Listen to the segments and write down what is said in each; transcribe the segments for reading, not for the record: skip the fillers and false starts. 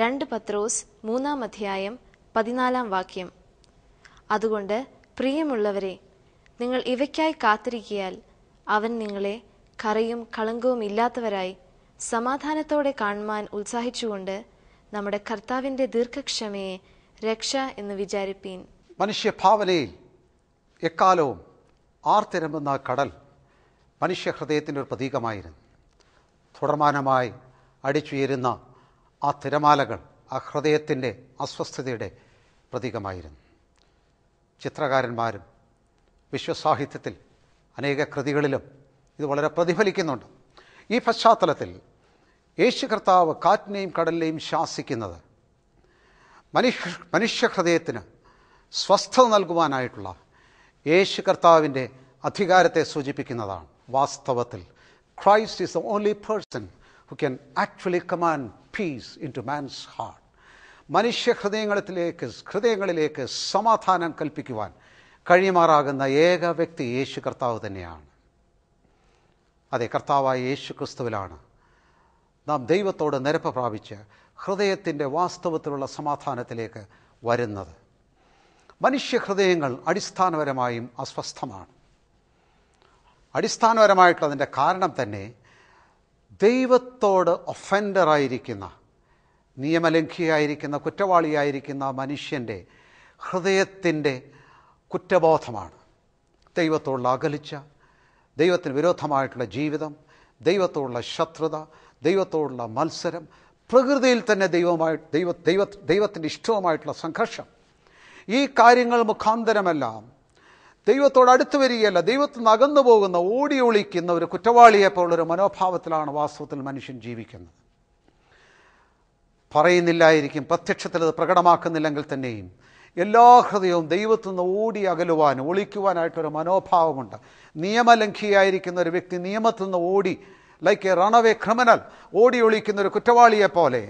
2 പത്രോസ് 3:14 അതുകൊണ്ട് പ്രിയമുള്ളവരെ, നിങ്ങൾ ഇവയ്ക്കായി കാത്തിരിക്കയാൽ അവൻ നിങ്ങളെ കറയും കളങ്കവും ഇല്ലാത്തവരായി സമാധാനത്തോടെ കാണുവാൻ ഉത്സാഹിച്ചുകൊണ്ട് നമ്മുടെ കർത്താവിൻ്റെ ദീർഘക്ഷമയെ രക്ഷ എന്ന് വിചാരിപ്പീൻ. മനുഷ്യഭാവനയിൽ എക്കാലവും ആർത്തിരമ്പുന്ന കടൽ മനുഷ്യഹൃദയത്തിൻ്റെ ഒരു പ്രതീകമായിരുന്നു. തുടർമാനമായി അടിച്ചുയരുന്ന ആ തിരമാലകൾ ആ ഹൃദയത്തിൻ്റെ അസ്വസ്ഥതയുടെ പ്രതീകമായിരുന്നു. ചിത്രകാരന്മാരും വിശ്വസാഹിത്യത്തിൽ അനേക കൃതികളിലും ഇത് വളരെ പ്രതിഫലിക്കുന്നുണ്ട്. ഈ പശ്ചാത്തലത്തിൽ യേശു കർത്താവ് കാറ്റിനെയും കടലിനെയും ശാസിക്കുന്നത് മനുഷ്യഹൃദയത്തിന് സ്വസ്ഥത നൽകുവാനായിട്ടുള്ള യേശു കർത്താവിൻ്റെ അധികാരത്തെ സൂചിപ്പിക്കുന്നതാണ്. വാസ്തവത്തിൽ Christ is the only person who can actually command peace into man's heart. മനുഷ്യ ഹൃദയങ്ങളിലേക്ക് സമാധാനം കൽപ്പിക്കുവാൻ കഴിയുമാറാകുന്ന ഏക വ്യക്തി യേശു കർത്താവ് തന്നെയാണ്. അതെ, കർത്താവായ യേശു ക്രിസ്തുവിലാണ് നാം ദൈവത്തോട് നിരപ്പ് പ്രാപിച്ച് ഹൃദയത്തിൻ്റെ വാസ്തവത്തിലുള്ള സമാധാനത്തിലേക്ക് വരുന്നത്. മനുഷ്യഹൃദയങ്ങൾ അടിസ്ഥാനപരമായും അസ്വസ്ഥമാണ്. അടിസ്ഥാനപരമായിട്ടുള്ളതിൻ്റെ കാരണം തന്നെ ദൈവത്തോട് ഒഫൻഡറായിരിക്കുന്ന, നിയമലംഘിയായിരിക്കുന്ന, കുറ്റവാളിയായിരിക്കുന്ന മനുഷ്യൻ്റെ ഹൃദയത്തിൻ്റെ കുറ്റബോധമാണ്. ദൈവത്തോടുള്ള അകലിച്ച, ദൈവത്തിന് വിരോധമായിട്ടുള്ള ജീവിതം, ദൈവത്തോടുള്ള ശത്രുത, ദൈവത്തോടുള്ള മത്സരം, പ്രകൃതിയിൽ തന്നെ ദൈവത്തിൻ്റെ ഇഷ്ടവുമായിട്ടുള്ള സംഘർഷം, ഈ കാര്യങ്ങൾ മുഖാന്തരമെല്ലാം ദൈവത്തോട് അടുത്ത് വരികയല്ല, ദൈവത്തിൽ നിന്ന് അകന്നു പോകുന്ന, ഓടി ഒളിക്കുന്ന ഒരു കുറ്റവാളിയെപ്പോലുള്ളൊരു മനോഭാവത്തിലാണ് വാസ്തവത്തിൽ മനുഷ്യൻ ജീവിക്കുന്നത്. പറയുന്നില്ലായിരിക്കും, പ്രത്യക്ഷത്തിൽ അത് പ്രകടമാക്കുന്നില്ലെങ്കിൽ തന്നെയും എല്ലാ ഹൃദയവും ദൈവത്തിൽ നിന്ന് ഓടി അകലുവാനും ഒളിക്കുവാനായിട്ടൊരു മനോഭാവമുണ്ട്. നിയമലംഘിയായിരിക്കുന്ന ഒരു വ്യക്തി നിയമത്തിൽ നിന്ന് ഓടി, ലൈക്ക് എ റണവേ ക്രിമിനൽ, ഓടി ഒളിക്കുന്ന ഒരു കുറ്റവാളിയെപ്പോലെ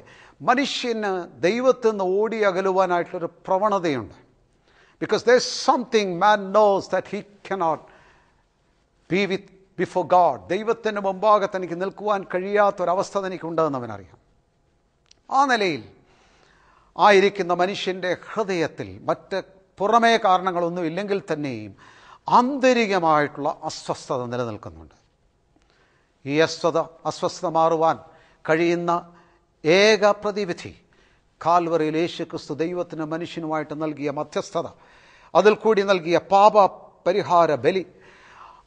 മനുഷ്യന് ദൈവത്തിൽ നിന്ന് ഓടി അകലുവാനായിട്ടുള്ളൊരു പ്രവണതയുണ്ട്. Because there's something man knows that he cannot be before God. ദൈവത്തിന് മുമ്പാകെ തനിക്ക് നിൽക്കുവാൻ കഴിയാത്തൊരവസ്ഥ തനിക്കുണ്ടെന്ന് അവനറിയാം. ആ നിലയിൽ ആയിരിക്കുന്ന മനുഷ്യൻ്റെ ഹൃദയത്തിൽ മറ്റ് പുറമേ കാരണങ്ങളൊന്നും ഇല്ലെങ്കിൽ തന്നെയും ആന്തരികമായിട്ടുള്ള അസ്വസ്ഥത നിലനിൽക്കുന്നുണ്ട്. ഈ അസ്വസ്ഥത മാറുവാൻ കഴിയുന്ന ഏക പ്രതിവിധി കാൽവറിയിൽ യേശു ക്രിസ്തു ദൈവത്തിന് മനുഷ്യനുമായിട്ട് നൽകിയ മധ്യസ്ഥത, അതിൽ കൂടി നൽകിയ പാപ പരിഹാര ബലി,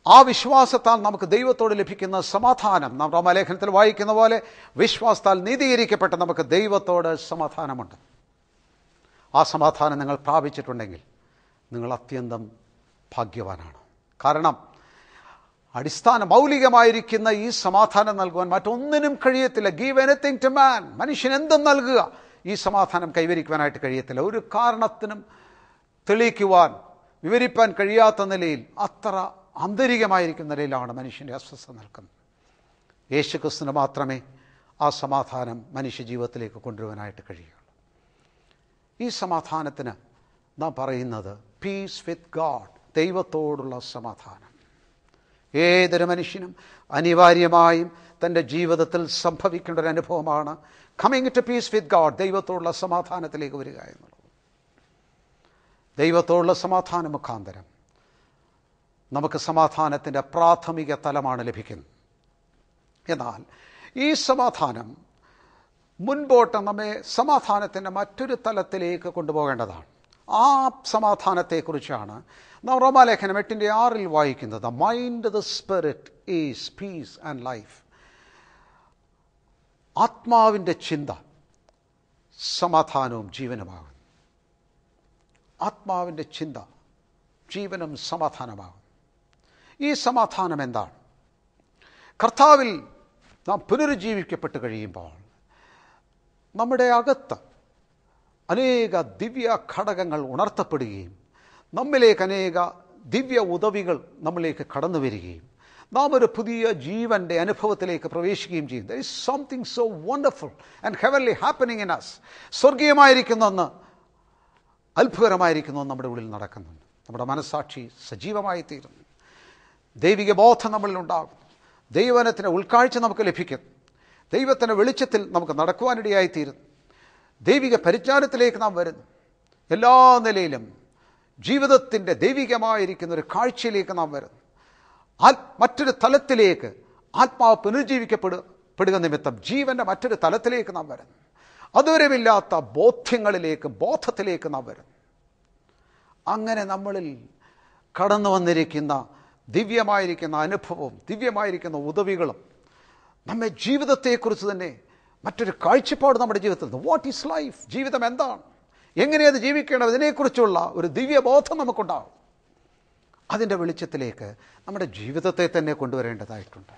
ആ വിശ്വാസത്താൽ നമുക്ക് ദൈവത്തോട് ലഭിക്കുന്ന സമാധാനം. നാം റോമാലേഖനത്തിൽ വായിക്കുന്ന പോലെ വിശ്വാസത്താൽ നീതീകരിക്കപ്പെട്ട് നമുക്ക് ദൈവത്തോട് സമാധാനമുണ്ട്. ആ സമാധാനം നിങ്ങൾ പ്രാപിച്ചിട്ടുണ്ടെങ്കിൽ നിങ്ങൾ അത്യന്തം ഭാഗ്യവാനാണ്. കാരണം മൗലികമായിരിക്കുന്ന ഈ സമാധാനം നൽകുവാൻ മറ്റൊന്നിനും കഴിയത്തില്ല. ഗീവ് എനിത്തിങ് ടു മാൻ. മനുഷ്യൻ എന്തും നൽകുക, ഈ സമാധാനം കൈവരിക്കുവാനായിട്ട് കഴിയത്തില്ല. ഒരു കാരണത്തിനും തെളിയിക്കുവാൻ, വിവരിപ്പാൻ കഴിയാത്ത നിലയിൽ, അത്ര ആന്തരികമായിരിക്കുന്ന നിലയിലാണ് മനുഷ്യൻ്റെ അസ്വസ്ഥത നിൽക്കുന്നത്. യേശു ക്രിസ്തുവിന് മാത്രമേ ആ സമാധാനം മനുഷ്യ ജീവിതത്തിലേക്ക് കൊണ്ടുവരാനായിട്ട് കഴിയുള്ളൂ. ഈ സമാധാനത്തിന് നാം പറയുന്നത് പീസ് വിത്ത് ഗാഡ്, ദൈവത്തോടുള്ള സമാധാനം. ഏതൊരു മനുഷ്യനും അനിവാര്യമായും തൻ്റെ ജീവിതത്തിൽ സംഭവിക്കേണ്ട ഒരു അനുഭവമാണ് coming to peace with God, ദൈവത്തോടുള്ള സമാധാനത്തിലേക്ക് വരിക എന്നുള്ളത്. ദൈവത്തോടുള്ള സമാധാന മുഖാന്തരം നമുക്ക് സമാധാനത്തിൻ്റെ പ്രാഥമിക തലമാണ് ലഭിക്കുന്നത്. എന്നാൽ ഈ സമാധാനം മുൻപോട്ട് നമ്മെ സമാധാനത്തിൻ്റെ മറ്റൊരു തലത്തിലേക്ക് കൊണ്ടുപോകേണ്ടതാണ്. ആ സമാധാനത്തെക്കുറിച്ചാണ് നാം റോമാലേഖനം 8:6 വായിക്കുന്നത്. The mind the spirit is piece and life. ആത്മാവിൻ്റെ ചിന്ത സമാധാനവും ജീവനുമാകും. ആത്മാവിൻ്റെ ചിന്ത ജീവനും സമാധാനമാകും. ഈ സമാധാനം എന്താണ്? കർത്താവിൽ നാം പുനരുജ്ജീവിക്കപ്പെട്ട് കഴിയുമ്പോൾ നമ്മുടെ അകത്ത് അനേക ദിവ്യ ഘടകങ്ങൾ ഉണർത്തപ്പെടുകയും നമ്മിലേക്ക് അനേക ദിവ്യ ഉദവികൾ നമ്മിലേക്ക് കടന്നു വരികയും നാം ഒരു പുതിയ ജീവൻ്റെ അനുഭവത്തിലേക്ക് പ്രവേശിക്കുകയും ചെയ്യും. There is something so wonderful and heavenly happening in us. സ്വർഗീയമായിരിക്കുന്ന അത്ഭുതകരമായിരിക്കുന്നു നമ്മുടെ ഉള്ളിൽ നടക്കുന്നുണ്ട്. നമ്മുടെ മനസ്സാക്ഷി സജീവമായി തീരുന്നു. ദൈവിക ബോധം നമ്മളിലുണ്ടാകും. ദൈവനത്തിൻ്റെ ഉൾക്കാഴ്ച നമുക്ക് ലഭിക്കും. ദൈവത്തിൻ്റെ വെളിച്ചത്തിൽ നമുക്ക് നടക്കുവാനിടയായിത്തീരുന്നു. ദൈവിക പരിജ്ഞാനത്തിലേക്ക് നാം വരുന്നു. എല്ലാ നിലയിലും ജീവിതത്തിൻ്റെ ദൈവികമായിരിക്കുന്ന ഒരു കാഴ്ചയിലേക്ക് നാം വരുന്നു. മറ്റൊരു തലത്തിലേക്ക് ആത്മാവ് പുനരുജ്ജീവിക്കപ്പെടുക നിമിത്തം ജീവൻ്റെ മറ്റൊരു തലത്തിലേക്ക് നാം വരുന്നു. അതുവരെയില്ലാത്ത ബോധത്തിലേക്ക് നാം വരുന്നു. അങ്ങനെ നമ്മളിൽ കടന്നു വന്നിരിക്കുന്ന ദിവ്യമായിരിക്കുന്ന അനുഭവവും ദിവ്യമായിരിക്കുന്ന ഉദവികളും നമ്മെ ജീവിതത്തെക്കുറിച്ച് തന്നെ മറ്റൊരു കാഴ്ചപ്പാട് നമ്മുടെ ജീവിതത്തിൽ, വാട്ട് ഈസ് ലൈഫ്, ജീവിതം എന്താണ്, എങ്ങനെയത് ജീവിക്കണം, ഇതിനെക്കുറിച്ചുള്ള ഒരു ദിവ്യബോധം നമുക്കുണ്ടാകും. അതിൻ്റെ വെളിച്ചത്തിലേക്ക് നമ്മുടെ ജീവിതത്തെ തന്നെ കൊണ്ടുവരേണ്ടതായിട്ടുണ്ട്.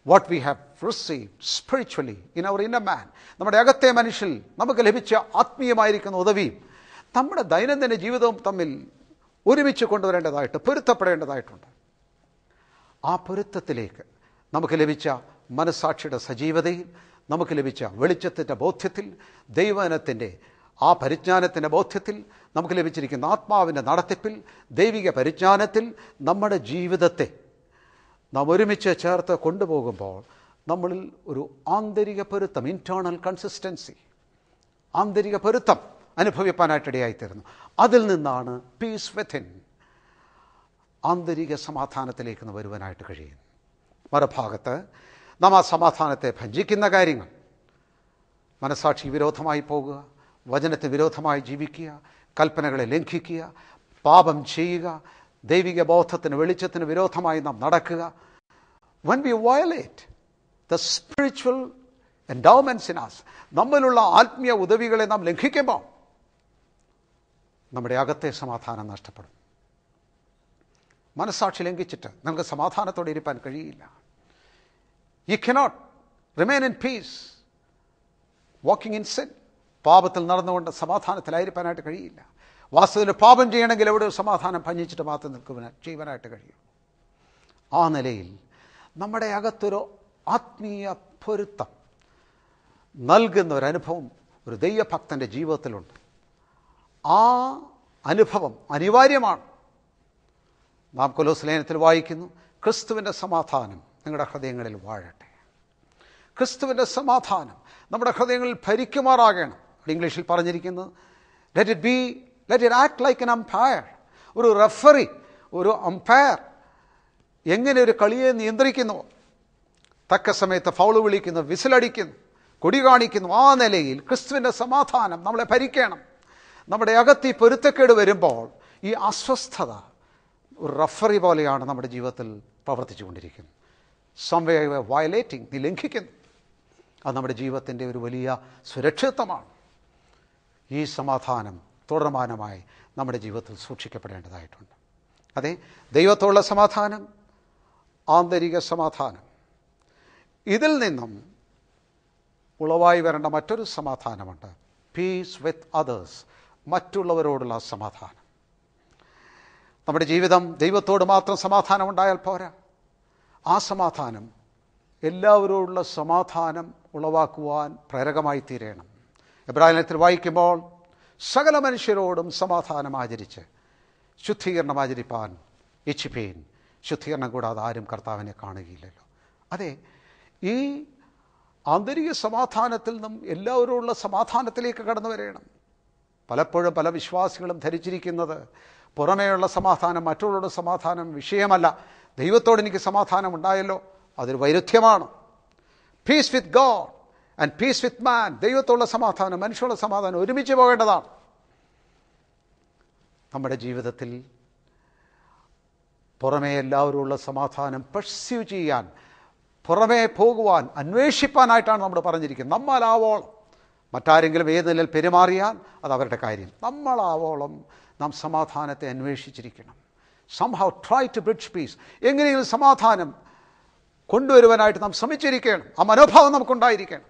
What we have received spiritually in our inner man, നമ്മുടെ അകത്തെ മനുഷ്യൽ നമുക്ക് ലഭിച്ച ആത്മീയമായിരിക്കുന്ന ഉദവിയും നമ്മുടെ ദൈനംദിന ജീവിതവും തമ്മിൽ ഒരുമിച്ച് കൊണ്ടുവരേണ്ടതായിട്ട്, പൊരുത്തപ്പെടേണ്ടതായിട്ടുണ്ട്. ആ പൊരുത്തത്തിലേക്ക് നമുക്ക് ലഭിച്ച മനസ്സാക്ഷിയുടെ സജീവതയിൽ, നമുക്ക് ലഭിച്ച വെളിച്ചത്തിൻ്റെ ബോധ്യത്തിൽ, ദൈവജനത്തിൻ്റെ ആ പരിജ്ഞാനത്തിൻ്റെ ബോധ്യത്തിൽ, നമുക്ക് ലഭിച്ചിരിക്കുന്ന ആത്മാവിൻ്റെ നടത്തിപ്പിൽ, ദൈവിക പരിജ്ഞാനത്തിൽ നമ്മുടെ ജീവിതത്തെ നാം ഒരുമിച്ച് ചേർത്ത് കൊണ്ടുപോകുമ്പോൾ നമ്മളിൽ ഒരു ആന്തരിക പൊരുത്തം, ഇൻറ്റേർണൽ കൺസിസ്റ്റൻസി, ആന്തരിക പൊരുത്തം അനുഭവിപ്പാനായിട്ടിടയായിത്തീരുന്നു. അതിൽ നിന്നാണ് പീസ് വിത്തിൻ, ആന്തരിക സമാധാനത്തിലേക്ക് വരുവാനായിട്ട് കഴിയുന്നു. മറുഭാഗത്ത് നാം ആ സമാധാനത്തെ ഭഞ്ജിക്കുന്ന കാര്യങ്ങൾ, മനസാക്ഷി വിരോധമായി പോകുക, വചനത്തിന് വിരോധമായി ജീവിക്കുക, കൽപ്പനകളെ ലംഘിക്കുക, പാപം ചെയ്യുക, ദൈവിക ബോധത്തിന് വെളിച്ചത്തിന് വിരോധമായി നാം നടക്കുക. when we violate the spiritual endowments in us, നമ്മിലുള്ള ആത്മീയ ഉദവികളെ നാം ലംഘിക്കുമ്പോൾ നമ്മുടെ അകത്തെ സമാധാനം നഷ്ടപ്പെടും. മനസ്സാക്ഷി ലംഘിച്ചിട്ട് നമുക്ക് സമാധാനത്തോടെ ഇരിക്കാൻ കഴിയില്ല. You cannot remain in peace walking in sin. പാപത്തിൽ നടന്നുകൊണ്ട് സമാധാനത്തിലായിരിക്കാനായിട്ട് കഴിയില്ല. വാസ്തവത്തിൽ പാപം ചെയ്യണമെങ്കിൽ എവിടെ ഒരു സമാധാനം ഭഞ്ജിച്ചിട്ട് മാത്രം ചെയ്യുവാനായിട്ട് കഴിയും. ആ നിലയിൽ നമ്മുടെ അകത്തൊരു ആത്മീയ പൊരുത്തം നൽകുന്ന ഒരനുഭവം ഒരു ദൈവഭക്തൻ്റെ ജീവിതത്തിലുണ്ട്. ആ അനുഭവം അനിവാര്യമാണ്. നാം കൊലോസ്യ ലേഖനത്തിൽ വായിക്കുന്നു, ക്രിസ്തുവിൻ്റെ സമാധാനം നിങ്ങളുടെ ഹൃദയങ്ങളിൽ വാഴട്ടെ. ക്രിസ്തുവിൻ്റെ സമാധാനം നമ്മുടെ ഹൃദയങ്ങളിൽ ഭരിക്കുമാറാകണം. ഇംഗ്ലീഷിൽ പറഞ്ഞിരിക്കുന്നത് let it act like an umpire. ഒരു റഫറി, ഒരു അമ്പയർ എങ്ങനെ ഒരു കളിയെ നിയന്ത്രിക്കുന്നു, തക്ക സമയത്ത് ഫൗള് വിളിക്കുന്നു, വിസിലടിക്കുന്നു, കൊടി കാണിക്കുന്നു, ആ നിലയിൽ ക്രിസ്തുവിൻ്റെ സമാധാനം നമ്മളെ ഭരിക്കണം. നമ്മുടെ അകത്ത് ഈ പൊരുത്തക്കേട് വരുമ്പോൾ ഈ അസ്വസ്ഥത ഒരു റഫറി പോലെയാണ് നമ്മുടെ ജീവിതത്തിൽ പ്രവർത്തിച്ചു കൊണ്ടിരിക്കുന്നത്. സംവേ വയലേറ്റിംഗ്, നീ ലംഘിക്കുന്നു. അത് നമ്മുടെ ജീവിതത്തിൻ്റെ ഒരു വലിയ സുരക്ഷിതത്വമാണ്. ഈ സമാധാനം തുടർമാനമായി നമ്മുടെ ജീവിതത്തിൽ സൂക്ഷിക്കപ്പെടേണ്ടതായിട്ടുണ്ട്. അതെ, ദൈവത്തോടുള്ള സമാധാനം, ആന്തരിക സമാധാനം. ഇതിൽ നിന്നും ഉളവായി വരേണ്ട മറ്റൊരു സമാധാനമുണ്ട്, പീസ് വിത്ത് അതേഴ്സ്, മറ്റുള്ളവരോടുള്ള സമാധാനം. നമ്മുടെ ജീവിതം ദൈവത്തോട് മാത്രം സമാധാനം ഉണ്ടായാൽ പോരാ. ആ സമാധാനം എല്ലാവരോടുള്ള സമാധാനം ഉളവാക്കുവാൻ പ്രേരകമായി തീരണം. എബ്രായത്തിൽ വായിക്കുമ്പോൾ സകല മനുഷ്യരോടും സമാധാനം ആചരിച്ച് ശുദ്ധീകരണം ആചരിപ്പാൻ ഇച്ഛിപ്പീൻ, ശുദ്ധീകരണം കൂടാതെ ആരും കർത്താവിനെ കാണുകയില്ലല്ലോ. അതെ, ഈ ആന്തരിക സമാധാനത്തിൽ നിന്നും എല്ലാവരോടുള്ള സമാധാനത്തിലേക്ക് കടന്നു വരണം. പലപ്പോഴും പല വിശ്വാസികളും ധരിച്ചിരിക്കുന്നത് പുറമേയുള്ള സമാധാനം മറ്റുള്ളവരുടെ സമാധാനം വിഷയമല്ല. ദൈവത്തോട് എനിക്ക് സമാധാനം ഉണ്ടായല്ലോ, അതൊരു വൈരുദ്ധ്യമാണ്. Peace with God and peace with man, ദൈവത്തോടുള്ള സമാധാനം മനുഷ്യരുടെ സമാധാനം ഒരുമിച്ച് പോകേണ്ടതാണ്. നമ്മുടെ ജീവിതത്തിൽ പുറമേ എല്ലാവരുമുള്ള സമാധാനം പെർസ്യൂ ചെയ്യാൻ, പുറമേ പോകുവാൻ, അന്വേഷിപ്പാനായിട്ടാണ് നമ്മൾ പറഞ്ഞിരിക്കുന്നത്. നമ്മളാവോളം മറ്റാരെങ്കിലും ഏത് നിലയിൽ പെരുമാറിയാൽ അത് അവരുടെ കാര്യം. നമ്മളാവോളം നാം സമാധാനത്തെ അന്വേഷിച്ചിരിക്കണം. Somehow try to bridge peace, എങ്ങനെയെങ്കിലും സമാധാനം കൊണ്ടുവരുവാനായിട്ട് നാം ശ്രമിച്ചിരിക്കണം. ആ മനോഭാവം നമുക്കുണ്ടായിരിക്കണം.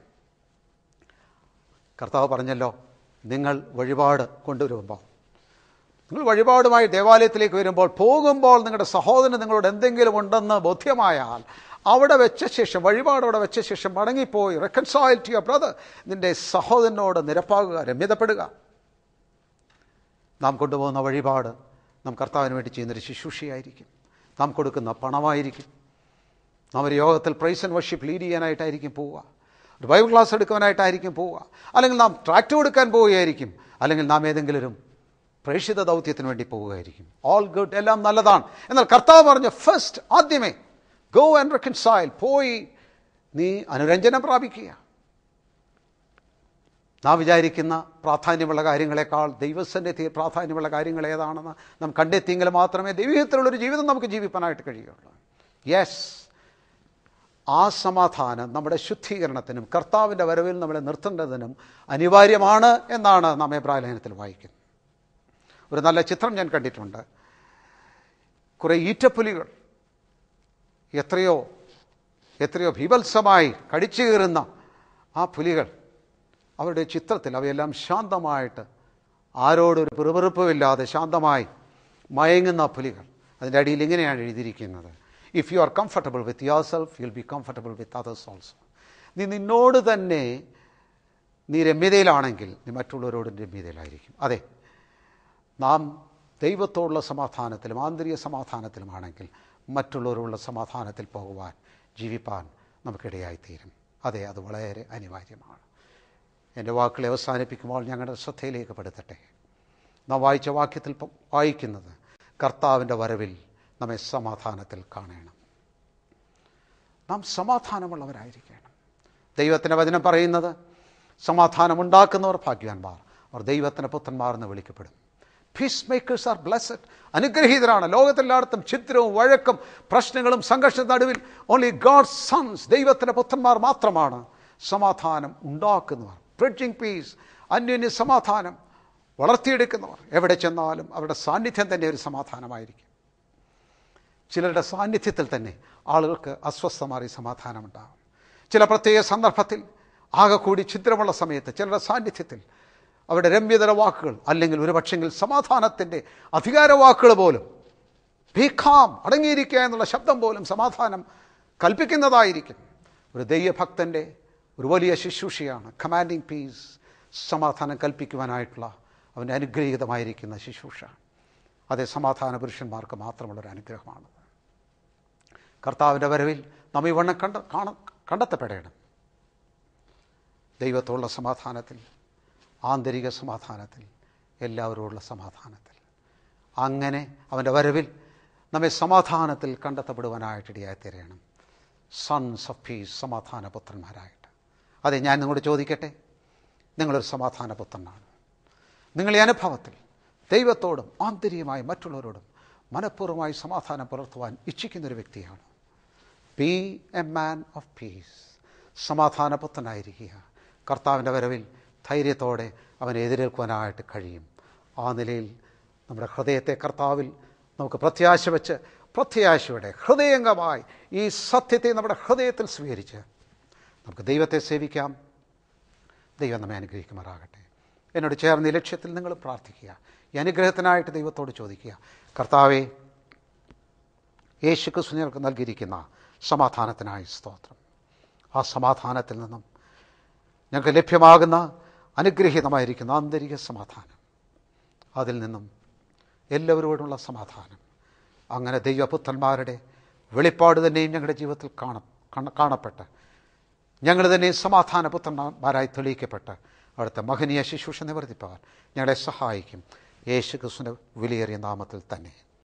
കർത്താവ് പറഞ്ഞല്ലോ, നിങ്ങൾ വഴിപാട് കൊണ്ടുവരുമ്പോൾ, നിങ്ങൾ വഴിപാടുമായി ദേവാലയത്തിലേക്ക് വരുമ്പോൾ, പോകുമ്പോൾ നിങ്ങളുടെ സഹോദരന് നിങ്ങളോട് എന്തെങ്കിലും ഉണ്ടെന്ന് ബോധ്യമായാൽ അവിടെ വെച്ച ശേഷം, വഴിപാട് അവിടെ വെച്ച ശേഷം മടങ്ങിപ്പോയി റെക്കൺസൈൽ ടു യുവർ ബ്രദർ, നിൻ്റെ സഹോദരനോട് നിരപ്പാകുക, രമ്യതപ്പെടുക. നാം കൊണ്ടുപോകുന്ന വഴിപാട് നാം കർത്താവിന് വേണ്ടി ചെയ്യുന്നൊരു ശുശ്രൂഷയായിരിക്കും. നാം കൊടുക്കുന്ന പണമായിരിക്കും. നാം ഒരു യോഗത്തിൽ പ്രൈസ് ആൻഡ് വർഷിപ്പ് ലീഡ് ചെയ്യാനായിട്ടായിരിക്കും പോവുക. ഒരു ബൈബിൾ ക്ലാസ് എടുക്കുവാനായിട്ടായിരിക്കും പോവുക, അല്ലെങ്കിൽ നാം ട്രാക്റ്റ് കൊടുക്കാൻ പോവുകയായിരിക്കും, അല്ലെങ്കിൽ നാം ഏതെങ്കിലും ഒരു പ്രേക്ഷിത ദൗത്യത്തിന് വേണ്ടി പോവുകയായിരിക്കും. ഓൾ ഗുഡ്, എല്ലാം നല്ലതാണ്. എന്നാൽ കർത്താവ് പറഞ്ഞ ഫസ്റ്റ്, ആദ്യമേ ഗോ ആൻഡ് റെക്കൺസൈൽ, പോയി നീ അനുരഞ്ജനം പ്രാപിക്കുക. നാം വിചാരിക്കുന്ന പ്രാധാന്യമുള്ള കാര്യങ്ങളെക്കാൾ ദൈവസന്നിധി പ്രാധാന്യമുള്ള കാര്യങ്ങൾ ഏതാണെന്ന് നാം കണ്ടെത്തിയെങ്കിൽ മാത്രമേ ദൈവീകത്തിലുള്ളൊരു ജീവിതം നമുക്ക് ജീവിക്കാനായിട്ട് കഴിയുള്ളൂ. യെസ്, ആ സമാധാനം നമ്മുടെ ശുദ്ധീകരണത്തിനും കർത്താവിൻ്റെ വരവിൽ നമ്മളെ നിർത്തേണ്ടതിനും അനിവാര്യമാണ് എന്നാണ് നാം എബ്രായ ലേഖനത്തിൽ വായിക്കുന്നത്. ഒരു നല്ല ചിത്രം ഞാൻ കണ്ടിട്ടുണ്ട്. കുറേ ഈറ്റപ്പുലികൾ എത്രയോ ഭീഭത്സമായി കടിച്ചു കയറുന്ന ആ പുലികൾ, അവരുടെ ചിത്രത്തിൽ അവയെല്ലാം ശാന്തമായിട്ട്, ആരോടൊരു പിറുപിറുപ്പുമില്ലാതെ ശാന്തമായി മയങ്ങുന്ന പുലികൾ. അതിൻ്റെ അടിയിൽ ഇങ്ങനെയാണ് എഴുതിയിരിക്കുന്നത്: if you are comfortable with your self you will be comfortable with others also. നീ നിന്നോട് തന്നെ നീ രമ്യതയിലാണെങ്കിൽ നീ മറ്റുള്ളവരോടും രമ്യതയിലായിരിക്കും. അതെ, നാം ദൈവത്തോടുള്ള സമാധാനത്തിലും ആന്തരിക സമാധാനത്തിലുമാണെങ്കിൽ മറ്റുള്ളവരുള്ള സമാധാനത്തിൽ പോകുവാൻ, ജീവിപ്പാൻ നമുക്കിടയായിത്തീരും. അതെ, അത് വളരെ അനിവാര്യമാണ്. എൻ്റെ വാക്കുകളെ അവസാനിപ്പിക്കുമ്പോൾ ഞങ്ങളുടെ ശ്രദ്ധയിലേക്ക് പെടുത്തട്ടെ. നാം വായിച്ച വാക്യത്തിൽ വായിക്കുന്നത്, കർത്താവിൻ്റെ വരവിൽ നമ്മെ സമാധാനത്തിൽ കാണണം. നാം സമാധാനമുള്ളവരായിരിക്കണം. ദൈവത്തിൻ്റെ വചനം പറയുന്നത്, സമാധാനമുണ്ടാക്കുന്നവർ ഭാഗ്യവാന്മാർ, അവർ ദൈവത്തിൻ്റെ പുത്രന്മാർ എന്ന് വിളിക്കപ്പെടും. പീസ് മേക്കേഴ്സ് ആർ ബ്ലെസ്ഡ്, അനുഗ്രഹീതരാണ്. ലോകത്തെല്ലായിടത്തും ഛിദ്രവും വഴക്കും പ്രശ്നങ്ങളും സംഘർഷത്തിന് നടുവിൽ ഓൺലി ഗോഡ്സ് സൺസ്, ദൈവത്തിൻ്റെ പുത്രന്മാർ മാത്രമാണ് സമാധാനം ഉണ്ടാക്കുന്നവർ. ബ്രിഡ്ജിങ് പീസ്, അന്യോന്യ സമാധാനം വളർത്തിയെടുക്കുന്നവർ. എവിടെ ചെന്നാലും അവരുടെ സാന്നിധ്യം തന്നെ ഒരു സമാധാനമായിരിക്കും. ചിലരുടെ സാന്നിധ്യത്തിൽ തന്നെ ആളുകൾക്ക് അസ്വസ്ഥമാറി സമാധാനമുണ്ടാകും. ചില പ്രത്യേക സന്ദർഭത്തിൽ, ആകെ കൂടി ഛിദ്രമുള്ള സമയത്ത് ചിലരുടെ സാന്നിധ്യത്തിൽ അവരുടെ രമ്യതര വാക്കുകൾ, അല്ലെങ്കിൽ ഒരു പക്ഷെങ്കിൽ സമാധാനത്തിൻ്റെ അധികാരവാക്കുകൾ പോലും, ഭീഖാം, അടങ്ങിയിരിക്കുക എന്നുള്ള ശബ്ദം പോലും സമാധാനം കൽപ്പിക്കുന്നതായിരിക്കും. ഒരു ദൈവഭക്തൻ്റെ ഒരു വലിയ ശുശ്രൂഷയാണ് കമാൻഡിങ് പീസ്, സമാധാനം കൽപ്പിക്കുവാനായിട്ടുള്ള അവൻ്റെ അനുഗ്രഹീതമായിരിക്കുന്ന ശുശ്രൂഷ. അതേ, സമാധാന പുരുഷന്മാർക്ക് മാത്രമുള്ളൊരു അനുഗ്രഹമാണ്. കർത്താവിൻ്റെ വരവിൽ നാം ഈ വണ്ണം കണ്ടെത്തപ്പെടണം. ദൈവത്തോടുള്ള സമാധാനത്തിൽ, ആന്തരിക സമാധാനത്തിൽ, എല്ലാവരോടുള്ള സമാധാനത്തിൽ. അങ്ങനെ അവൻ്റെ വരവിൽ നമ്മെ സമാധാനത്തിൽ കണ്ടെത്തപ്പെടുവാനായിട്ടിടയായിത്തീരണം. സൺസ് ഓഫ് പീസ്, സമാധാന പുത്രന്മാരായിട്ട്. അതെ, ഞാൻ നിങ്ങളോട് ചോദിക്കട്ടെ, നിങ്ങളൊരു സമാധാന പുത്രനാണ്. നിങ്ങൾ ഈ അനുഭവത്തിൽ ദൈവത്തോടും ആന്തരികമായി മറ്റുള്ളവരോടും മനഃപൂർവ്വമായി സമാധാനം പുലർത്തുവാൻ ഇച്ഛിക്കുന്നൊരു വ്യക്തിയാണ്. Be a man of peace, സമാധാന പുത്രനായിരിക്കുക. കർത്താവിൻ്റെ വരവിൽ ധൈര്യത്തോടെ അവനെ എതിരേൽക്കുവാനായിട്ട് കഴിയും. ആ നിലയിൽ നമ്മുടെ ഹൃദയത്തെ കർത്താവിൽ നമുക്ക് പ്രത്യാശ വെച്ച്, പ്രത്യാശയുടെ ഹൃദയംഗമായി ഈ സത്യത്തെ നമ്മുടെ ഹൃദയത്തിൽ സ്വീകരിച്ച് നമുക്ക് ദൈവത്തെ സേവിക്കാം. ദൈവം നമ്മെ അനുഗ്രഹിക്കുമാറാകട്ടെ. എന്നോട് ചേർന്ന് ഈ ലക്ഷ്യത്തിൽ നിങ്ങൾ പ്രാർത്ഥിക്കുക. ഈ അനുഗ്രഹത്തിനായിട്ട് ദൈവത്തോട് ചോദിക്കുക, കർത്താവേ, യേശു ക്രിസ്തു ഞങ്ങൾക്ക് നൽകിയിരിക്കുന്ന സമാധാനത്തിനായി സ്തോത്രം. ആ സമാധാനത്തിൽ നിന്നും ഞങ്ങൾക്ക് ലഭ്യമാകുന്ന അനുഗ്രഹീതമായിരിക്കുന്ന ആന്തരിക സമാധാനം, അതിൽ നിന്നും എല്ലാവരോടുമുള്ള സമാധാനം, അങ്ങനെ ദൈവപുത്രന്മാരുടെ വെളിപ്പാട് തന്നെയും ഞങ്ങളുടെ ജീവിതത്തിൽ കാണപ്പെട്ട് ഞങ്ങൾ തന്നെ സമാധാന പുത്രന്മാരായി തെളിയിക്കപ്പെട്ട് അവിടുത്തെ മഹനീയ ശുശ്രൂഷ നിവർത്തിപ്പാൻ ഞങ്ങളെ സഹായിക്കും. യേശു ക്രിസ്തുവിൻ്റെ വിലയേറിയ നാമത്തിൽ തന്നെ.